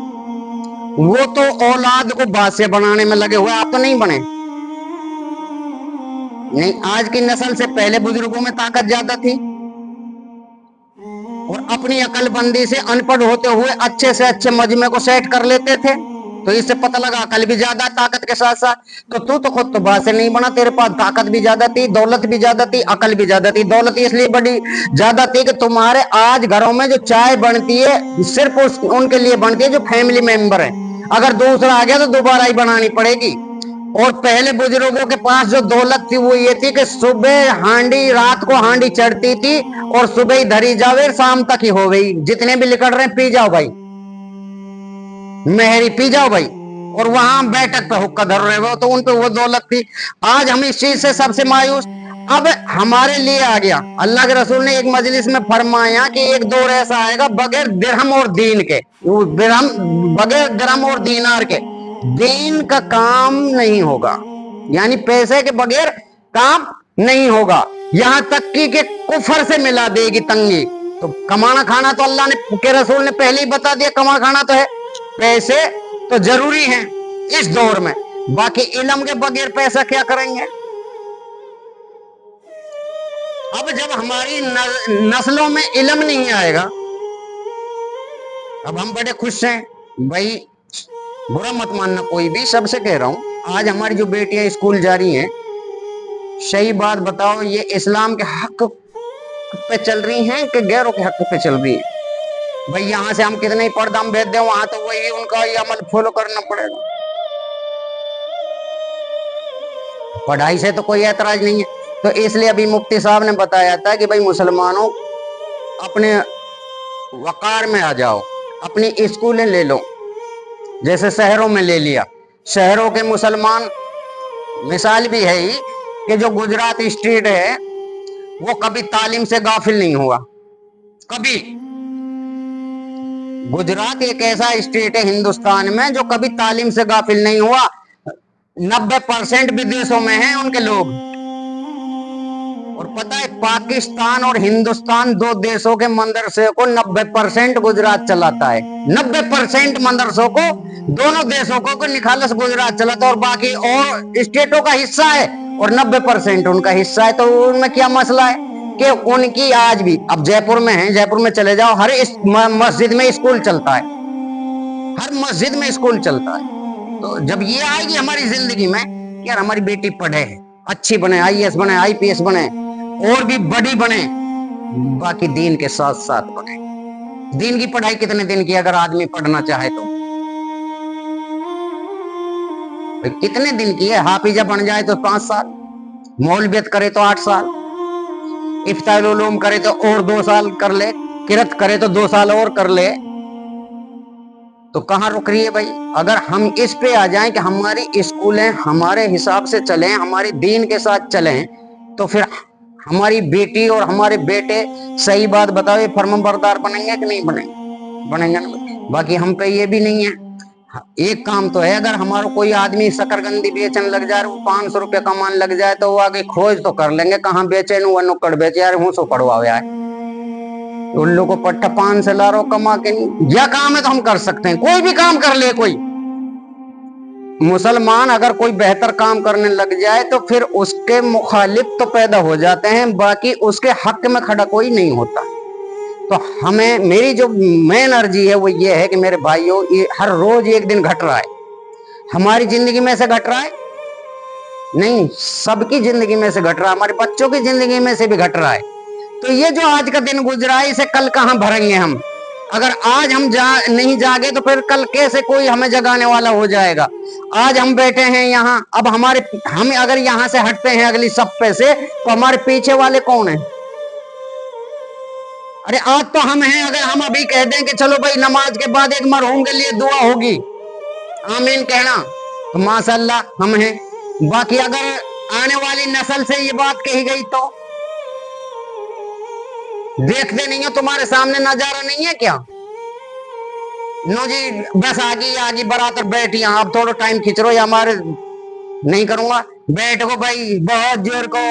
वो तो औलाद को बादशाह बनाने में लगे हुए, आप तो नहीं बने। नहीं, आज की नस्ल से पहले बुजुर्गों में ताकत ज्यादा थी और अपनी अकलबंदी से अनपढ़ होते हुए अच्छे से अच्छे मजमे को सेट कर लेते थे। तो इससे पता लगा अकल भी ज्यादा, ताकत के साथ साथ। तो तू तो खुद तो बादशाह नहीं बना, तेरे पास ताकत भी ज्यादा थी, दौलत भी ज्यादा थी, अकल भी ज्यादा थी। दौलत इसलिए बड़ी ज्यादा थी कि तुम्हारे आज घरों में जो चाय बनती है सिर्फ उनके लिए बनती है जो फैमिली मेंबर है। अगर दूसरा आ गया तो दोबारा ही बनानी पड़ेगी। और पहले बुजुर्गों के पास जो दौलत थी वो ये थी कि सुबह हांडी, रात को हांडी चढ़ती थी और सुबह ही धरी जावे, शाम तक ही हो गई। जितने भी निकल रहे पी जाओ भाई, मेहरी पी जाओ भाई, और वहां बैठक पे हुक्का धर रहे हो, तो उन पे वो दौलत थी। आज हम इस चीज से सबसे मायूस। अब हमारे लिए आ गया, अल्लाह के रसूल ने एक मजलिस में फरमाया कि एक दौर ऐसा आएगा बगैर दिरहम और दीन के, बगैर दिरहम और दीनार के दीन का काम नहीं होगा, यानी पैसे के बगैर काम नहीं होगा। यहां तक कि कुफर से मिला देगी तंगी। तो कमाना खाना तो अल्लाह ने के रसूल ने पहले ही बता दिया, कमा खाना तो है, पैसे तो जरूरी हैं इस दौर में। बाकी इल्म के बगैर पैसा क्या करेंगे। अब जब हमारी नस्लों में इल्म नहीं आएगा, अब हम बड़े खुश हैं भाई, बुरा मत मानना कोई भी, सबसे कह रहा हूं। आज हमारी जो बेटियां स्कूल जा रही हैं, सही बात बताओ, ये इस्लाम के हक पे चल रही हैं कि गैरों के हक पे चल रही हैं? भाई यहां से हम कितने ही पर्दा भेज दें, वहां तो वही उनका ये अमल फॉलो करना पड़ेगा। पढ़ाई से तो कोई ऐतराज नहीं है। तो इसलिए अभी मुफ्ती साहब ने बताया था कि भाई मुसलमानों अपने वकार में आ जाओ, अपनी स्कूलें ले लो, जैसे शहरों में ले लिया। शहरों के मुसलमान, मिसाल भी है ही कि जो गुजरात स्टेट है वो कभी तालीम से गाफिल नहीं हुआ, कभी। गुजरात एक ऐसा स्टेट है हिंदुस्तान में जो कभी तालीम से गाफिल नहीं हुआ। 90% विदेशों में हैं उनके लोग। और पता है पाकिस्तान और हिंदुस्तान दो देशों के मदरसे को 90% गुजरात चलाता है। 90% मदरसों को दोनों देशों को निखालस गुजरात चलाता है, और बाकी और स्टेटों का हिस्सा है और 90% उनका हिस्सा है। तो उनमें क्या मसला है कि उनकी आज भी, अब जयपुर में है, जयपुर में चले जाओ, हर मस्जिद में स्कूल चलता है, हर मस्जिद में स्कूल चलता है। तो जब ये आएगी हमारी जिंदगी में यार हमारी बेटी पढ़े, अच्छी बने, आईएएस बने, आईपीएस बने, और भी बड़ी बने, बाकी दीन के साथ साथ बने। दीन की पढ़ाई कितने दिन की अगर आदमी पढ़ना चाहे तो कितने दिन की है? हाफिजा बन जाए तो 5 साल, मौलवियत करे तो 8 साल, इफ्ताहुल उलूम करे तो और 2 साल कर ले, किरत करे तो 2 साल और कर ले, तो कहां रुक रही है भाई? अगर हम इस पे आ जाएं कि हमारी स्कूलें हमारे हिसाब से चलें, हमारे दीन के साथ चलें, तो फिर हमारी बेटी और हमारे बेटे, सही बात बताओ, ये फर्माबरदार बनेंगे कि नहीं बनेंगे? बनेंगे ना। बाकी हम पे ये भी नहीं है। एक काम तो है, अगर हमारा कोई आदमी शकरकंदी बेचने लग जाए, वो 500 रुपया कमाने लग जाए, तो वो आगे खोज तो कर लेंगे कहाँ बेचे, नुक्कड़ बेचे यार, हूँ सो पड़वा यार, उल्लू को पट्टा 5 से ला रो कमा के नहीं। यह काम है तो हम कर सकते हैं, कोई भी काम कर ले। कोई मुसलमान अगर कोई बेहतर काम करने लग जाए तो फिर उसके मुखालिफ तो पैदा हो जाते हैं, बाकी उसके हक में खड़ा कोई नहीं होता। तो हमें, मेरी जो मेन अर्जी है वो ये है कि मेरे भाइयों, ये हर रोज एक दिन घट रहा है, हमारी जिंदगी में से घट रहा है नहीं, सबकी जिंदगी में से घट रहा है, हमारे बच्चों की जिंदगी में से भी घट रहा है। तो ये जो आज का दिन गुजरा है, इसे कल कहां भरेंगे हम? अगर आज हम नहीं जागे तो फिर कल कैसे कोई हमें जगाने वाला हो जाएगा? आज हम बैठे हैं यहाँ, अब हम अगर यहाँ से हटते हैं अगली सप्पे से, तो हमारे पीछे वाले कौन है? अरे आज तो हम हैं। अगर हम अभी कह दें कि चलो भाई नमाज के बाद एक मरहूम के लिए दुआ होगी, आमीन कहना, तो माशाअल्लाह हम हैं। बाकी अगर आने वाली नस्ल से ये बात कही गई तो देखते नहीं हो, तुम्हारे सामने नजारा नहीं है क्या? नो जी, बस आगी बरातर बैठी, आप थोड़ा टाइम खींच रो, या हमारे नहीं करूंगा, बैठ को भाई बहुत जोर को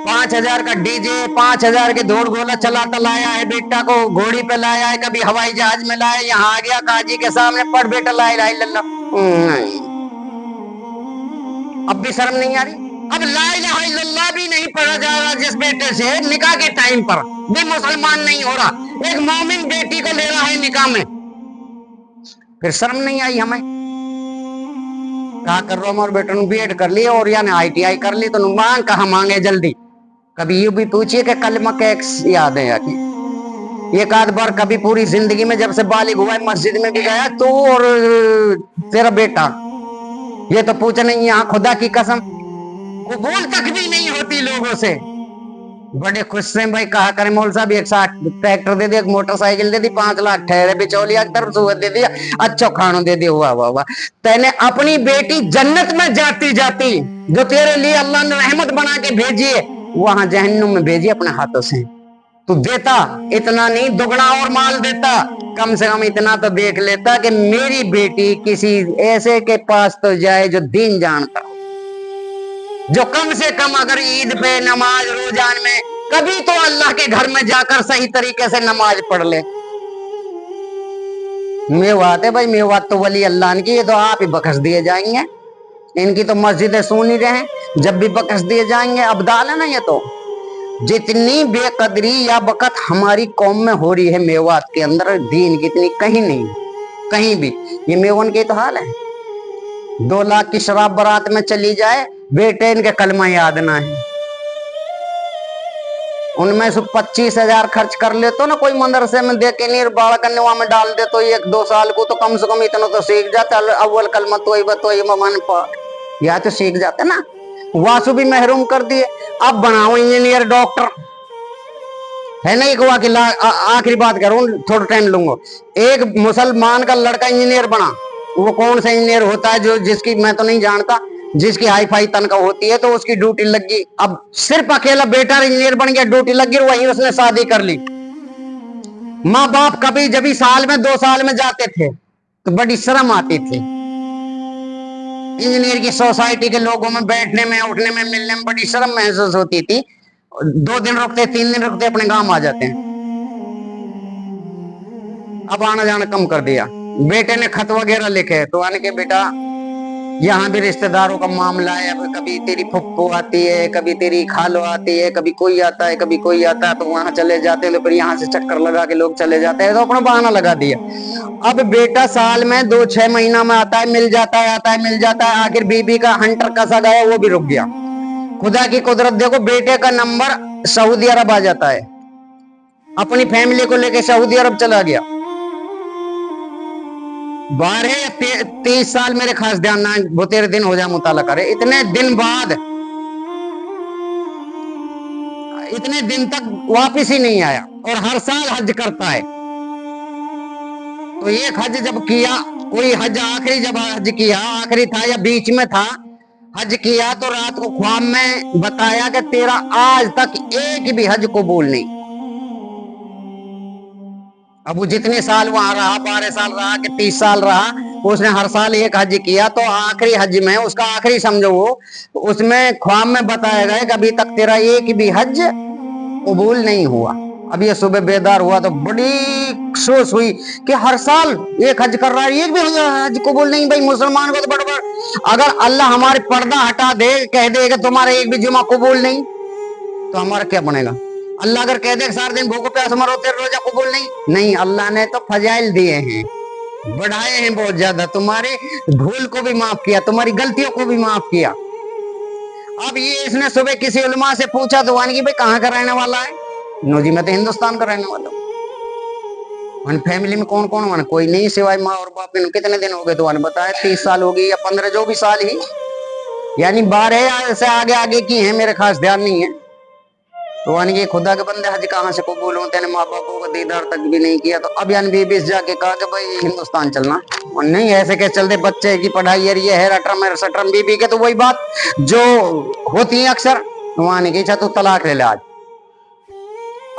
5000 का डीजे, 5000 के धोड़ गोला चलाता लाया है, बेटा को घोड़ी पे लाया है, कभी हवाई जहाज में लाया, यहाँ आ गया काजी के सामने, पढ़ बेटा ला इलाहा इल्लल्लाह। अब भी शर्म नहीं आ रही? अब ला इलाहा इल्लल्लाह भी नहीं पढ़ा जा रहा जिस बेटे से निकाह के टाइम पर भी मुसलमान नहीं हो रहा, एक मोमिन बेटी को ले रहा है निकाह में, फिर शर्म नहीं आई हमें? कहा कर रहा हमारे बेटे ने बीएड कर ली और या ITI कर ली, तो मांग कहा मांगे जल्दी। कभी ये भी पूछिए कि कलमा कैक्स याद है यार? एक आध बार कभी पूरी जिंदगी में जब से बालिग हुआ है मस्जिद में भी गया तू और तेरा बेटा? ये तो पूछ नहीं, यहाँ खुदा की कसम कबूल तक भी नहीं होती लोगों से। बड़े खुश से भाई, कहा करे मौल साहब, एक साथ ट्रैक्टर दे दिया, एक मोटरसाइकिल दे दी, 5 लाख ठहरे बिचौलिया की तरफ सूरत दे दिया, अच्छा खाना दे दिया, वाह वाह वाह। तेने अपनी बेटी जन्नत में जाती जाती, जो तेरे लिए अल्लाह ने रहमत बना के भेजी है, वहां जहन्नुम में भेजी अपने हाथों से। तू देता इतना नहीं, दुगना और माल देता, कम से कम इतना तो देख लेता कि मेरी बेटी किसी ऐसे के पास तो जाए जो दीन जानता हो, जो कम से कम अगर ईद पे, नमाज रोजान में कभी तो अल्लाह के घर में जाकर सही तरीके से नमाज पढ़ ले। मेवात है भाई, मेवात तो वली अल्लाह की, ये तो आप ही बख्श दिए जाएंगे, इनकी तो मस्जिदें सुन ही रहे, जब भी बख्श दिए जाएंगे। अब्दाल है ना ये तो। जितनी बेकदरी या बकत हमारी कौम में हो रही है मेवात के अंदर, दीन की इतनी कहीं नहीं, कहीं भी। ये मेवन के तो हाल है, 2 लाख की शराब बारात में चली जाए, बेटे इनके कलमा याद ना है, उनमें से 25,000 खर्च कर ले तो ना कोई मदरसे में दे के नहीं बाड़ा करने में डाल दे, तो 1-2 साल को तो कम से कम इतना तो सीख जाता, अव्वल कलमा तो मन पर या तो सीख जाते ना। वासु भी महरूम कर दिए, अब बनाओ इंजीनियर डॉक्टर, है नहीं हुआ कि आखिरी बात करूं, थोड़ा टाइम लूंगा। एक मुसलमान का लड़का इंजीनियर बना, वो कौन सा इंजीनियर होता है जो जिसकी मैं तो नहीं जानता, जिसकी हाई फाई तनख्वाह होती है, तो उसकी ड्यूटी लग गई, अब सिर्फ अकेला बेटा इंजीनियर बन गया, ड्यूटी लग गई, वहीं उसने शादी कर ली। माँ बाप कभी जब साल में 2 साल में जाते थे तो बड़ी शर्म आती थी, इंजीनियर की सोसाइटी के लोगों में बैठने में, उठने में, मिलने में बड़ी शर्म महसूस होती थी। 2 दिन रुकते, 3 दिन रुकते, अपने गांव आ जाते हैं। अब आना जाना कम कर दिया। बेटे ने खत वगैरह लिखे तो आने के बेटा यहाँ भी रिश्तेदारों का मामला है, कभी तेरी फुप्पो आती है, कभी तेरी खालो आती है, कभी कोई आता है, कभी कोई आता है, तो वहां चले जाते हैं, तो फिर यहाँ से चक्कर लगा के लोग चले जाते हैं, तो अपना बहाना लगा दिया। अब बेटा साल में 2-6 महीना में आता है, मिल जाता है, आता है, मिल जाता है, आखिर बीबी का हंटर कसा गया, वो भी रुक गया। खुदा की कुदरत देखो, बेटे का नंबर सऊदी अरब आ जाता है, अपनी फैमिली को लेके सऊदी अरब चला गया। 12 या 23 साल मेरे खास ध्यान ना, 13 दिन हो जाए मुताला करे, इतने दिन बाद, इतने दिन तक वापिस ही नहीं आया, और हर साल हज करता है। तो एक हज जब किया, कोई हज आखिरी जब हज किया, आखिरी था या बीच में था, हज किया तो रात को ख्वाब में बताया कि तेरा आज तक एक भी हज कबूल नहीं। अब वो जितने साल वहां रहा, 12 साल रहा कि 30 साल रहा, उसने हर साल एक हज किया, तो आखिरी हज में उसका आखिरी समझो वो, उसमें ख्वाब में बताया गया कि अभी तक तेरा एक भी हज कबूल नहीं हुआ। अब ये सुबह बेदार हुआ तो बड़ी सोच हुई कि हर साल एक हज कर रहा है, एक भी हज कबूल नहीं। भाई मुसलमान को तो बड़ा, अगर अल्लाह हमारे पर्दा हटा दे, कह दे कि तुम्हारा एक भी जुमा कबूल नहीं, तो हमारा क्या बनेगा? अल्लाह अगर कह दे सारा दिन भूखो प्यास मरो, तेरा रोजा कबूल नहीं, अल्लाह ने तो फजाइल दिए हैं, बढ़ाए हैं बहुत ज्यादा, तुम्हारे भूल को भी माफ किया, तुम्हारी गलतियों को भी माफ किया। अब ये इसने सुबह किसी उलमा से पूछा तो वानी की भाई कहाँ का रहने वाला है? नो जी मैं तो हिंदुस्तान का रहने वाला हूँ। फैमिली में कौन कौन वन? कोई नहीं सिवाय माँ और बाप के। कितने दिन हो गए? तो बताया 30 साल हो गई या 15, जो भी साल ही, यानी 12 से आगे आगे की है, मेरे खास ध्यान नहीं है। तो यानी कि खुदा के बंदे हज कहाँ से कबूल होते हैं? माँ बापों का दीदार तक भी नहीं किया। तो अब यानी बीबी से जाके कहा कि भाई हिंदुस्तान चलना, और नहीं ऐसे कैसे चलते, बच्चे की पढ़ाई ये है रटरम सटरम। बीबी के तो वही बात जो होती है अक्सर, वहां की इच्छा तो तलाक ले ले आज,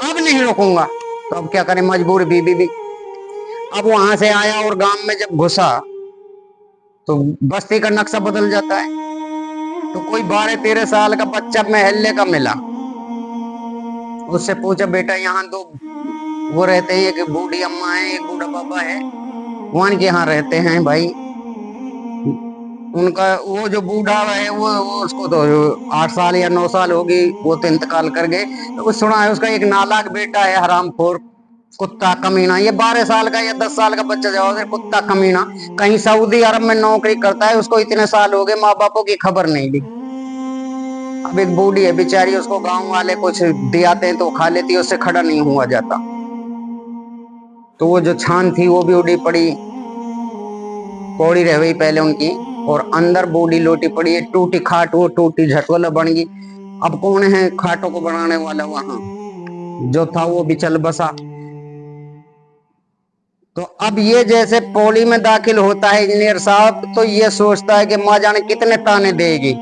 अब नहीं रोकूंगा। तो अब क्या करें, मजबूर बीबी भी। अब वहां से आया और गांव में जब घुसा तो बस्ती का नक्शा बदल जाता है। तो कोई 12-13 साल का बच्चा महल्ले का मिला, उससे पूछा बेटा यहाँ दो वो रहते हैं, एक बूढ़ी अम्मा है, एक बूढ़ा पापा है, वहां के यहाँ रहते हैं भाई। उनका वो जो बूढ़ा है वो उसको तो 8 साल या 9 साल होगी, वो तो इंतकाल कर गए। तो सुना है उसका एक नालायक बेटा है, हरामखोर, कुत्ता कमीना। ये 12 साल का या 10 साल का बच्चा जाओ, कुत्ता कमीना, कहीं सऊदी अरब में नौकरी करता है, उसको इतने साल हो गए, माँ बापों की खबर नहीं ली। अब एक बूढ़ी है बेचारी, उसको गांव वाले कुछ दियाते हैं तो खा लेती है, उससे खड़ा नहीं हुआ जाता। तो वो जो छान थी वो भी उड़ी पड़ी, पौड़ी रह गई पहले उनकी, और अंदर बूढ़ी लोटी पड़ी है, टूटी खाट, वो टूटी झटवला बन गई। अब कौन है खाटों को बनाने वाला? वहां जो था वो भी चल बसा। तो अब ये जैसे पौड़ी में दाखिल होता है इंजीनियर साहब, तो ये सोचता है कि माँ जाने कितने ताने देगी,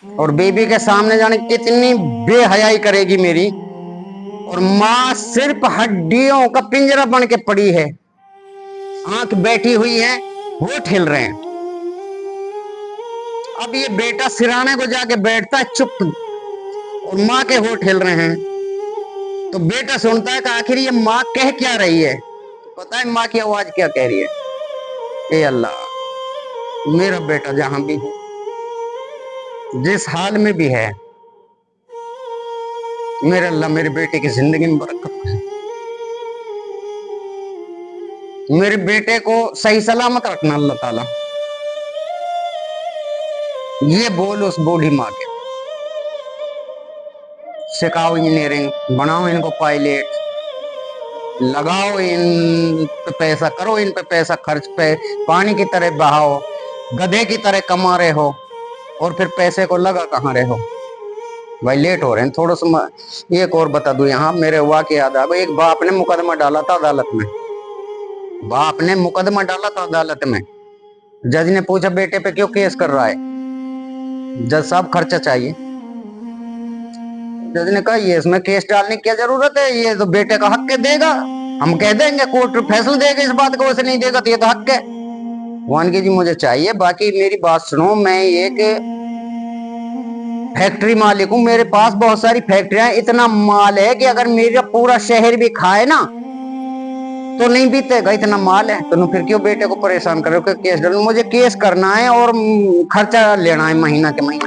और बेबी के सामने जाने कितनी बेहयाई करेगी मेरी, और माँ सिर्फ हड्डियों का पिंजरा बन के पड़ी है, आंख बैठी हुई है, वो ठिल रहे हैं। अब ये बेटा सिराने को जाके बैठता है चुप, और माँ के होठ हिल रहे हैं। तो बेटा सुनता है कि आखिर ये माँ कह क्या रही है। पता है माँ की आवाज क्या कह रही है? ए अल्लाह, मेरा बेटा जहां भी है, जिस हाल में भी है, मेरे अल्लाह मेरे बेटे की जिंदगी में बरकत है, मेरे बेटे को सही सलामत रखना अल्लाह ताला। ये बोल उस बूढ़ी माँ के। सिखाओ इंजीनियरिंग, बनाओ इनको पायलट, लगाओ इन पे पैसा, करो इन पे पैसा खर्च, पे पानी की तरह बहाओ, गधे की तरह कमा रहे हो, और फिर पैसे को लगा कहाँ रहे हो? भाई लेट हो रहे हैं थोड़ा सा। एक और बता दूं, यहाँ मेरे वाक़या याद आ गया। एक बाप ने मुकदमा डाला था अदालत में, बाप ने मुकदमा डाला था अदालत में। जज ने पूछा बेटे पे क्यों केस कर रहा है? जज साहब खर्चा चाहिए। जज ने कहा ये इसमें केस डालने की क्या जरूरत है, ये तो बेटे का हक है, देगा, हम कह देंगे, कोर्ट फैसला देगा इस बात को, वैसे नहीं देगा तो ये तो हक है। वानगी जी मुझे चाहिए, बाकी मेरी बात सुनो, मैं एक फैक्ट्री मालिक हूँ, मेरे पास बहुत सारी फैक्ट्रियां, इतना माल है कि अगर मेरा पूरा शहर भी खाए ना तो नहीं बीतेगा, इतना माल है। तो फिर क्यों बेटे को परेशान कर रहे हो? केस डालो। मुझे केस करना है और खर्चा लेना है महीना के महीना।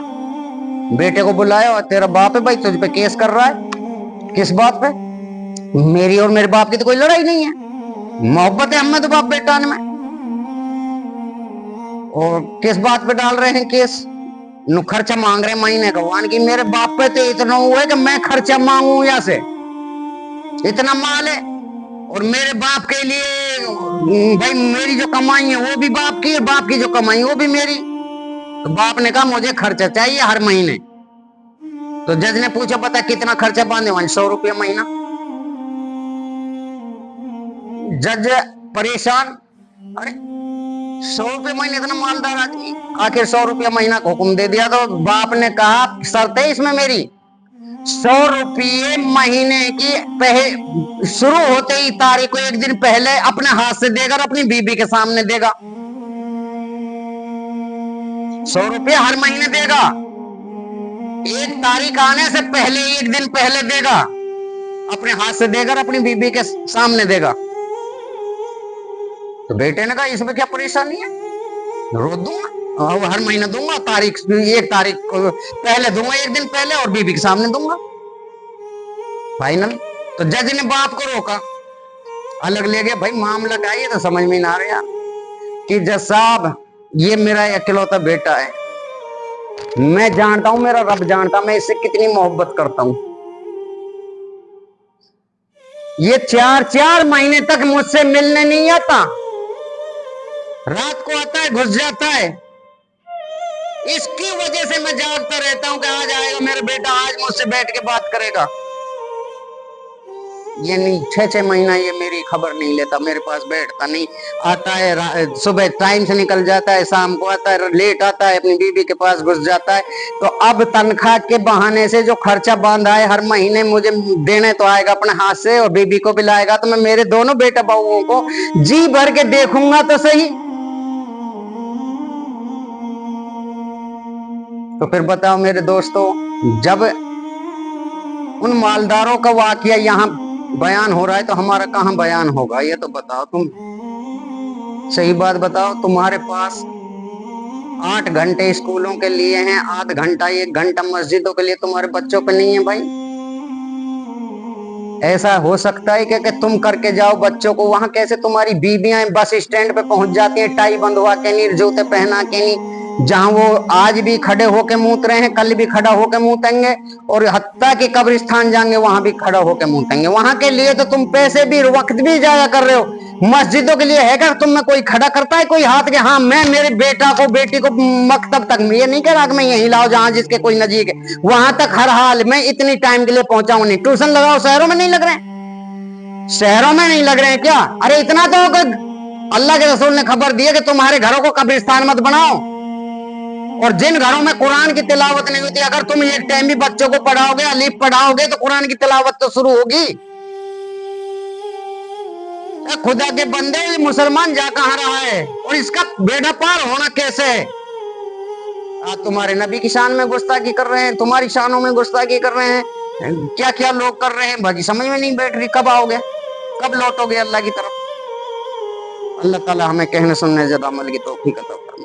बेटे को बुलाया, और तेरा बाप है भाई तुझ पे केस कर रहा है, किस बात पे? मेरी और मेरे बाप की तो कोई लड़ाई नहीं है, मोहब्बत है हमें तो बाप बेटा में। और किस बात पे डाल रहे हैं केस? नु खर्चा मांग रहे महीने का, वान की मेरे बाप पे तो इतना हुआ है कि मैं खर्चा मांगू या से, इतना माल है। और मेरे बाप के लिए भाई मेरी जो कमाई है वो भी बाप की, और बाप की जो कमाई वो भी मेरी। तो बाप ने कहा मुझे खर्चा चाहिए हर महीने। तो जज ने पूछा पता कितना खर्चा बांधे? 100 रुपया महीना। जज परेशान, अरे 100 रुपये महीने, इतना मालदार आदमी, आखिर 100 रुपया महीना का हुक्म दे दिया। तो बाप ने कहा शर्त है इसमें मेरी, 100 रुपये महीने की शुरू होते ही तारीख को एक दिन पहले अपने हाथ से देगा और अपनी बीबी के सामने देगा। 100 रुपये हर महीने देगा, एक तारीख आने से पहले एक दिन पहले देगा, अपने हाथ से देगा और अपनी बीबी के सामने देगा। तो बेटे ने कहा इसमें क्या परेशानी है, रोज दूंगा, हर महीने दूंगा, तारीख एक तारीख को पहले दूंगा, एक दिन पहले, और बीबी के सामने दूंगा, फाइनल। तो जज ने बाप को रोका, अलग ले गया। भाई मामला क्या है, तो समझ में ना आ रहा कि जज साहब ये मेरा इकलौता बेटा है, मैं जानता हूं, मेरा रब जानता मैं इससे कितनी मोहब्बत करता हूं। ये 4-4 महीने तक मुझसे मिलने नहीं आता, रात को आता है घुस जाता है। इसकी वजह से मैं जागता रहता हूं कि आज आएगा मेरा बेटा, आज मुझसे बैठ के बात करेगा। ये नहीं 6-6 महीना ये मेरी खबर नहीं लेता, मेरे पास बैठता नहीं, आता है सुबह टाइम से निकल जाता है, शाम को आता है, लेट आता है, अपनी बीबी के पास घुस जाता है। तो अब तनख्वाह के बहाने से जो खर्चा बांधा है हर महीने मुझे देने तो आएगा अपने हाथ से, और बीबी को भी लाएगा। तो मैं मेरे दोनों बेटा बहुओं को जी भर के देखूंगा तो सही। तो फिर बताओ मेरे दोस्तों, जब उन मालदारों का वाकया यहाँ बयान हो रहा है तो हमारा कहाँ बयान होगा? ये तो बताओ तुम, सही बात बताओ। तुम्हारे पास 8 घंटे स्कूलों के लिए हैं, आध घंटा 1 घंटा मस्जिदों के लिए तुम्हारे बच्चों पे नहीं है भाई? ऐसा हो सकता है कि तुम करके जाओ बच्चों को, वहां कैसे तुम्हारी बीबियां बस स्टैंड पे पहुंच जाती हैं टाई बंधवा के नहीं, जूते पहना के नहीं, जहां वो आज भी खड़े होके मूत रहे हैं कल भी खड़ा होके मूतेंगे, और हत्ता कि कब्रिस्तान जाएंगे वहां भी खड़ा होके मूतेंगे। वहां के लिए तो तुम पैसे भी वक्त भी जाया कर रहे हो। मस्जिदों के लिए है क्या तुम में कोई खड़ा करता है कोई हाथ के? हाँ, मैं मेरे बेटा को बेटी को मकतब तक, ये नहीं कह रहा कि मैं यहीं लाओ जहां जिसके कोई नजीक है, वहां तक हर हाल में इतनी टाइम के लिए पहुंचाऊं नहीं। ट्यूशन लगाओ, शहरों में नहीं लग रहे हैं, शहरों में नहीं लग रहे हैं क्या? अरे इतना तो अल्लाह के रसूल ने खबर दी है कि तुम्हारे घरों को कब्रिस्तान मत बनाओ। और जिन घरों में कुरान की तिलावत नहीं होती, अगर तुम एक टाइम भी बच्चों को पढ़ाओगे, अलीफ पढ़ाओगे, तो कुरान की तिलावत तो शुरू होगी। खुदा के बंदे, मुसलमान जा कहां रहा है और इसका बेड़ा पार होना कैसे है? आज तुम्हारे नबी की शान में गुस्ताखी कर रहे हैं, तुम्हारी शानों में गुस्ताखी कर रहे हैं, क्या क्या लोग कर रहे हैं, भाई समझ में नहीं बैठ रही। कब आओगे, कब लौटोगे अल्लाह की तरफ? अल्लाह ताला हमें कहने सुनने ज्यादा अमल की तौफीक अता फरमाए।